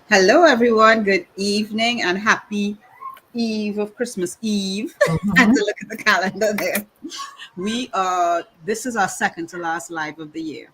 Hello, everyone. Good evening and happy eve of Christmas Eve. I had Mhm. to look at the calendar there. This is our second to last live of the year.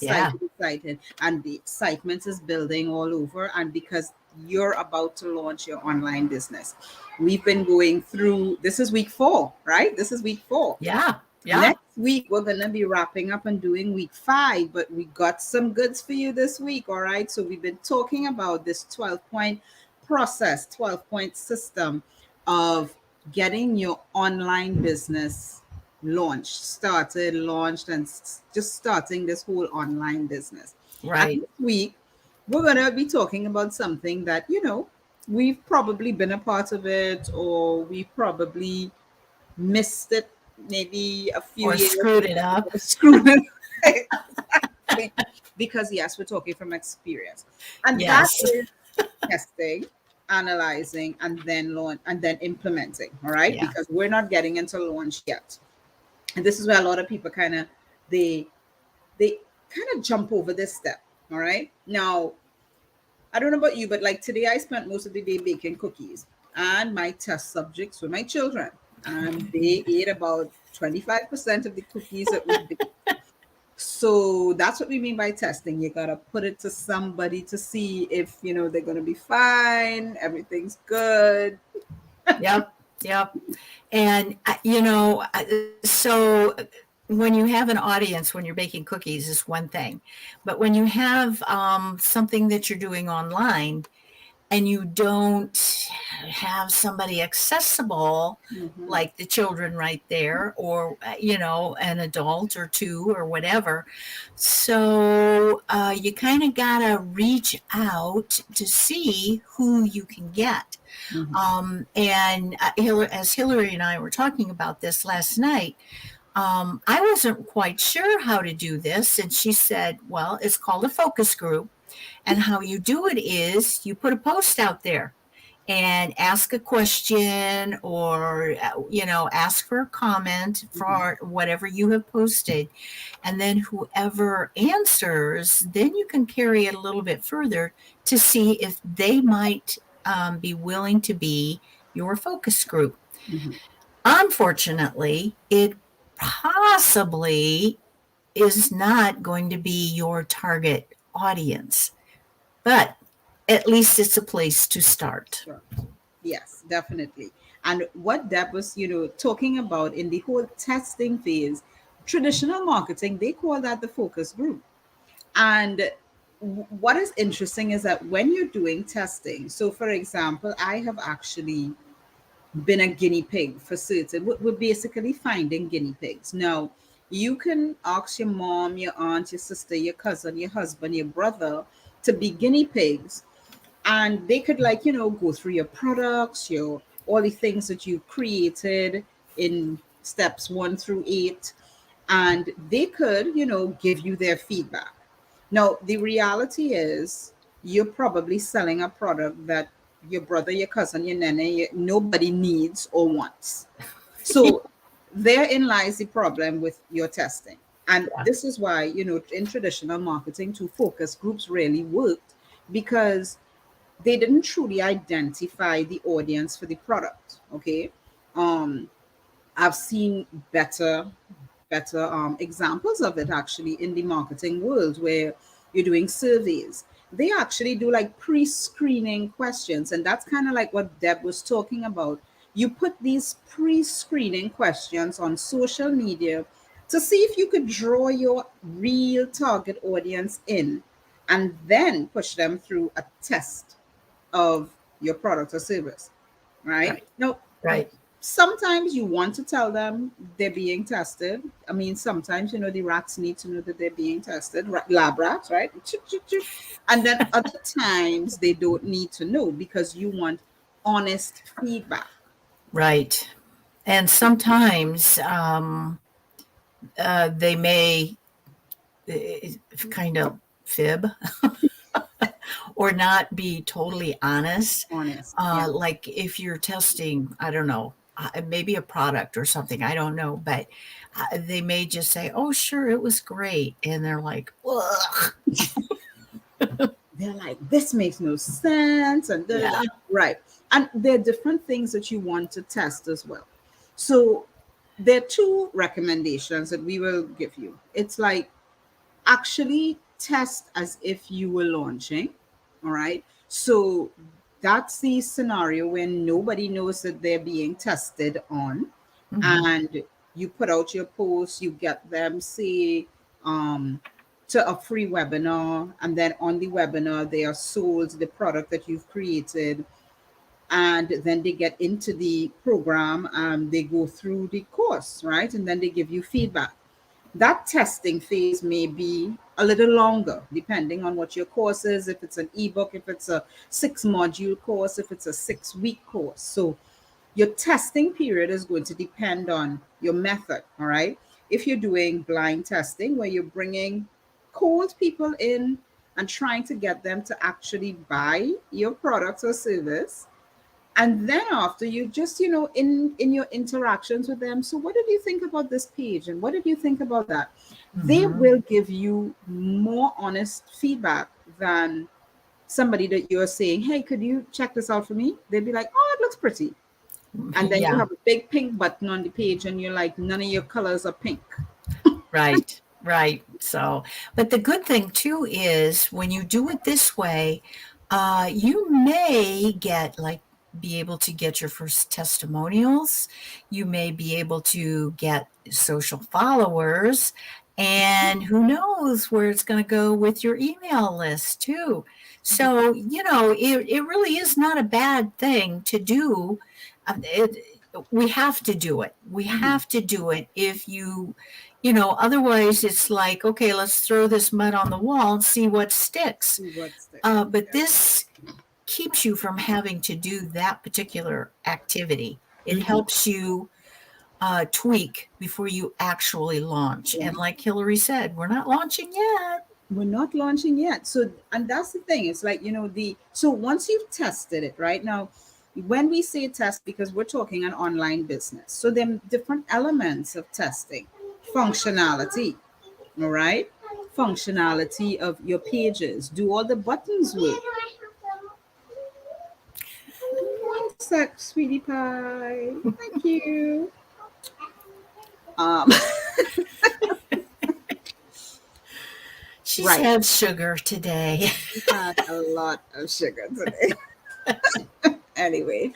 Yeah. Excited, excited. And the excitement is building all over. And because you're about to launch your online business, we've been going through this is week 4, right? This is week 4. Yeah. Yeah. Next week, we're going to be wrapping up and doing week 5, but we got some goods for you this week. All right. So, we've been talking about this 12-point process, 12-point system of getting your online business launched, and just starting this whole online business. And Right. this week, we're going to be talking about something that, we've probably been a part of it, or we probably missed it maybe a few Or years screwed ago, it up. screwed it. Exactly. Because yes, we're talking from experience, and that Yes. is testing, analyzing, and then launch, and then implementing. All right, Yeah. because we're not getting into launch yet, and this is where a lot of people they they kind of jump over this step. All right, now I don't know about you, but like today, I spent most of the day baking cookies, and my test subjects were my children, and they ate about 25% of the cookies that we baked. So that's what we mean by testing. You gotta put it to somebody to see if they're gonna be fine, everything's good. Yep. Yep. And so when you have an audience, when you're baking cookies, is one thing, but when you have something that you're doing online, and you don't have somebody accessible Hmm. like the children right there, or an adult or two or whatever, so you kind of gotta reach out to see who you can get. Hmm. And as Hillary and I were talking about this last night, I wasn't quite sure how to do this, and she said, well, it's called a focus group, and how you do it is you put a post out there and ask a question, or ask for a comment Hmm. for whatever you have posted, and then whoever answers, then you can carry it a little bit further to see if they might be willing to be your focus group. Hmm. Unfortunately, it possibly is not going to be your target audience, but at least it's a place to start. Sure. Yes, definitely. And what Deb was, talking about in the whole testing phase, traditional marketing, they call that the focus group. And what is interesting is that when you're doing testing, so for example, I have actually been a guinea pig for certain. We're basically finding guinea pigs. Now, you can ask your mom, your aunt, your sister, your cousin, your husband, your brother to be guinea pigs, and they could, like, go through your products, your all the things that you created in steps 1 through 8, and they could, give you their feedback. Now, the reality is you're probably selling a product that your brother, your cousin, your nene, nobody needs or wants. So therein lies the problem with your testing. And Yeah. this is why, in traditional marketing, to focus groups really worked, because they didn't truly identify the audience for the product. Okay. Um, I've seen better examples of it actually in the marketing world, where you're doing surveys. They actually do like pre-screening questions, and that's kind of like what Deb was talking about. You put these pre-screening questions on social media to see if you could draw your real target audience in, and then push them through a test of your product or service, right? Right. Now, Right. sometimes you want to tell them they're being tested. I mean, sometimes, the rats need to know that they're being tested, lab rats, right? Choo, choo, choo. And then other times they don't need to know because you want honest feedback. Right. And sometimes they may kind of fib or not be totally honest. Honest. Yeah. Like if you're testing, I don't know, maybe a product or something, I don't know, but they may just say, oh, sure, it was great. And they're like, ugh. they're like, this makes no sense, and da, da, Yeah. da. Right. And there are different things that you want to test as well. So there are two recommendations that we will give you. It's like, actually test as if you were launching. All right. So that's the scenario when nobody knows that they're being tested on. Hmm. And you put out your posts, you get them, say, um, to a free webinar. And then on the webinar, they are sold the product that you've created. And then they get into the program and they go through the course, right? And then they give you feedback. That testing phase may be a little longer depending on what your course is, if it's an ebook, if it's a 6 module course, if it's a 6 week course. So your testing period is going to depend on your method. All right. If you're doing blind testing where you're bringing cold people in and trying to get them to actually buy your product or service, and then after, you just, in your interactions with them, so what did you think about this page and what did you think about that, they Hmm. will give you more honest feedback than somebody that you're saying, hey, could you check this out for me? They'd be like, oh, it looks pretty. And then you Yeah. have a big pink button on the page and you're like, none of your colors are pink. Right. Right. So, but the good thing too is when you do it this way, you may get like be able to get your first testimonials. You may be able to get social followers, and who knows where it's going to go with your email list too. So, it really is not a bad thing to do. We have to do it. We Mhm. have to do it if otherwise it's like, okay, let's throw this mud on the wall and see what sticks. See what's there. But Yeah. this keeps you from having to do that particular activity. It Mhm. helps you tweak before you actually launch. Yeah. And like Hillary said, we're not launching yet. We're not launching yet. So, and that's the thing. It's like, so once you've tested it right now, when we say test, because we're talking an online business, so then different elements of testing, functionality, all right? Functionality of your pages. Do all the buttons work? One sec, sweetie pie. Thank you. Um, She's right. had sugar today. We had a lot of sugar today. Anyway,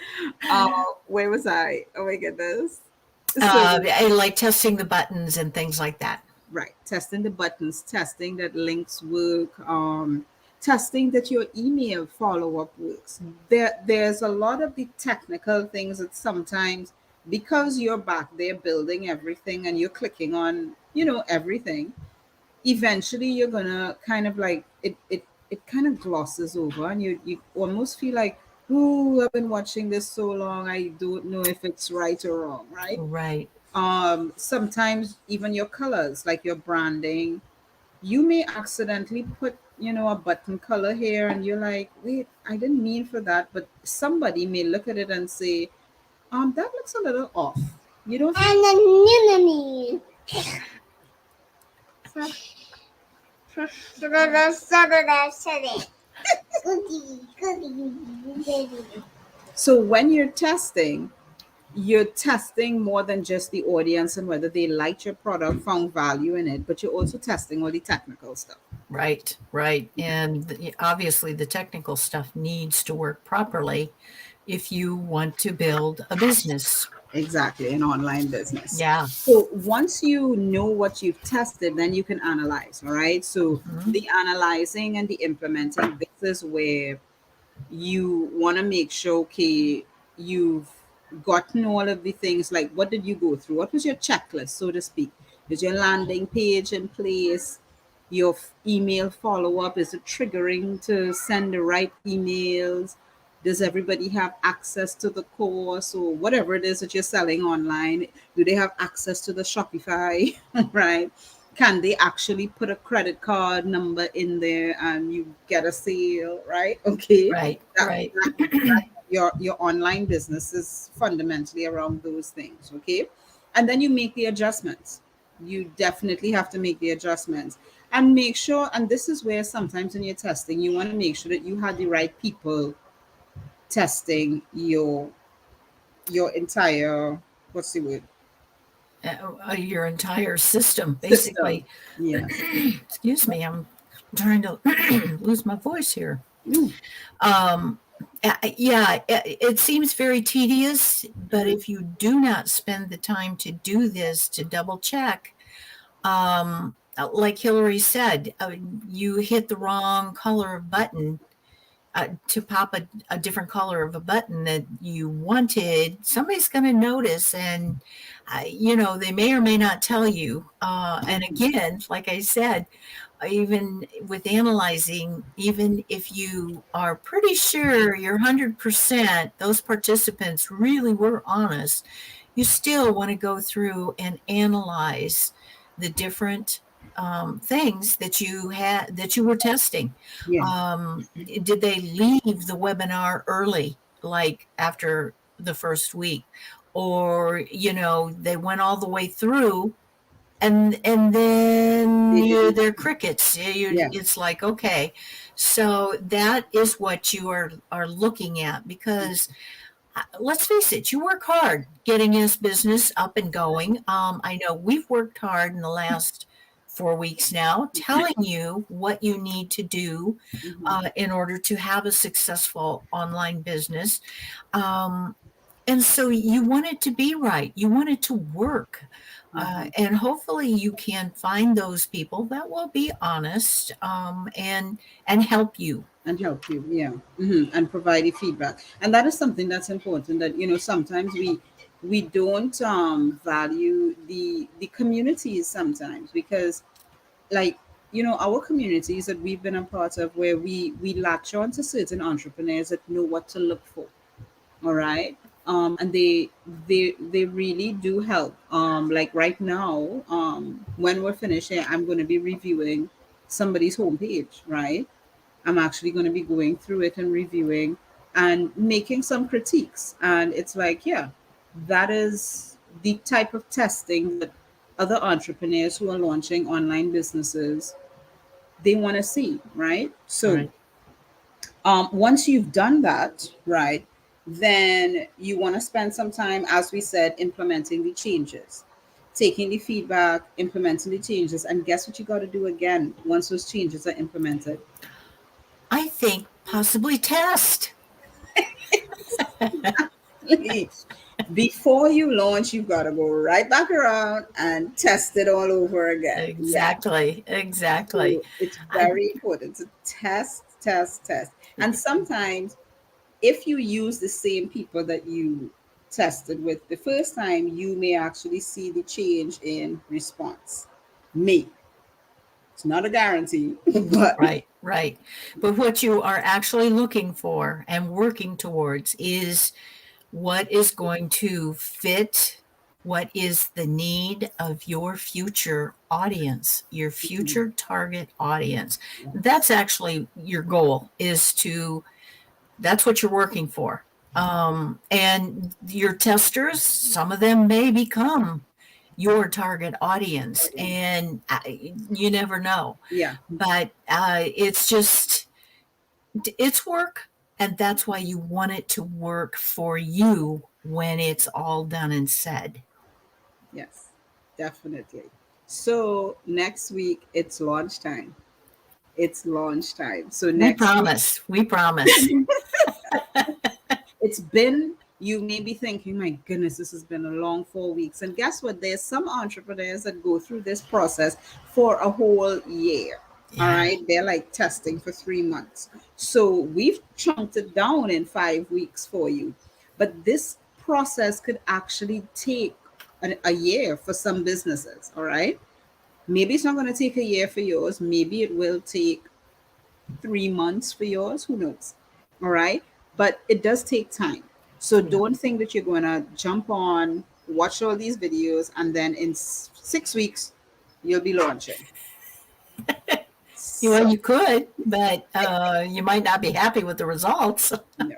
where was I? Oh my goodness. So, I like testing the buttons and things like that. right, testing the buttons, testing that links work, testing that your email follow-up works. There's a lot of the technical things that sometimes, because you're back there building everything and you're clicking on, everything, eventually you're gonna kind of like it kind of glosses over and you almost feel like, oh, I've been watching this so long, I don't know if it's right or wrong, right? Right. Sometimes even your colors, like your branding, you may accidentally put, a button color here and you're like, wait, I didn't mean for that, but somebody may look at it and say, that looks a little off. You don't So when you're testing more than just the audience and whether they liked your product, found value in it, but you're also testing all the technical stuff. Right, right. And obviously, the technical stuff needs to work properly if you want to build a business. Exactly, an online business. Yeah. So once you know what you've tested, then you can analyze. All right. So Mhm. the analyzing and the implementing, this is where you want to make sure, okay, you've gotten all of the things, like what did you go through, what was your checklist, so to speak. Is your landing page in place? Your email follow-up, is it triggering to send the right emails? Does everybody have access to the course or whatever it is that you're selling online? Do they have access to the Shopify? Right? Can they actually put a credit card number in there and you get a sale, right? Okay. Right, That, right. your online business is fundamentally around those things, okay? And then you make the adjustments. You definitely have to make the adjustments. And make sure, and this is where sometimes when you're testing, you want to make sure that you had the right people testing your entire, what's the word, Your entire system, system. basically. Yes. Excuse me, I'm trying to lose my voice here. Mm, Um, yeah, it seems very tedious, but mhm. if you do not spend the time to do this, to double check, like Hillary said, you hit the wrong color of button to pop a different color of a button that you wanted, somebody's going to notice, and they may or may not tell you. And again, like I said, even with analyzing, even if you are pretty sure you're 100%, those participants really were honest, you still want to go through and analyze the different things that you had that you were testing. Yeah. Did they leave the webinar early, like after the first week, or they went all the way through and then They didn't. they're crickets. Yeah. It's like, okay, so that is what you are looking at, because let's face it, you work hard getting this business up and going. I know we've worked hard in the last 4 weeks now, telling you what you need to do Mhm. in order to have a successful online business. Um, and so you want it to be right. You want it to work. Mhm. And hopefully you can find those people that will be honest, and help you. And help you, yeah. And provide you feedback, and that is something that's important, that sometimes we don't value the communities sometimes, because, like, our communities that we've been a part of, where we latch on to certain entrepreneurs that know what to look for. All right. And they really do help. Like right now, when we're finished here, I'm going to be reviewing somebody's homepage, right? I'm actually going to be going through it and reviewing and making some critiques. And it's like, yeah, that is the type of testing that other entrepreneurs who are launching online businesses, they want to see, right? So Right. once you've done that, right, then you want to spend some time, as we said, implementing the changes, taking the feedback, implementing the changes. And guess what you got to do again once those changes are implemented? I think possibly test. Before you launch, you've got to go right back around and test it all over again. Yeah. Exactly. Exactly. So it's I, very important to test, test, test. And sometimes, if you use the same people that you tested with the first time, you may actually see the change in response. Me. It's not a guarantee, but right. Right. But what you are actually looking for and working towards is what is going to fit what is the need of your future audience, your future target audience. That's actually your goal, is to that's what you're working for. And your testers, some of them may become your target audience, and you never know. yeah, But it's work, and that's why you want it to work for you when it's all done and said. yes, definitely. So next week it's launch time. It's launch time. So We next week, promise. We promise. it's been, you may be thinking, my goodness, this has been a long 4 weeks. And guess what? There's some entrepreneurs that go through this process for a whole year. All Yeah. right. They're like testing for 3 months. So we've chunked it down in 5 weeks for you. But this process could actually take a year for some businesses. All right. Maybe it's not going to take a year for yours. Maybe it will take 3 months for yours. Who knows? All right. But it does take time. So Yeah. don't think that you're going to jump on, watch all these videos, and then in 6 weeks, you'll be launching. Well, So, you could, but you might not be happy with the results. no,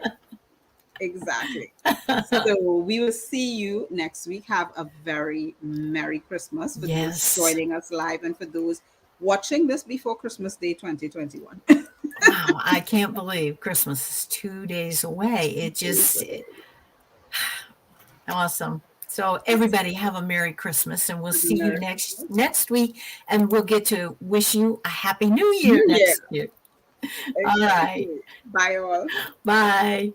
exactly. So we will see you next week. Have a very Merry Christmas for those Yes. joining us live, and for those watching this before Christmas Day 2021. Wow, I can't believe Christmas is 2 days away. Awesome. So everybody have a Merry Christmas, and we'll see you Merry next week, and we'll get to wish you a Happy New Year New Year. next year. All right. Exactly. Bye all. Bye.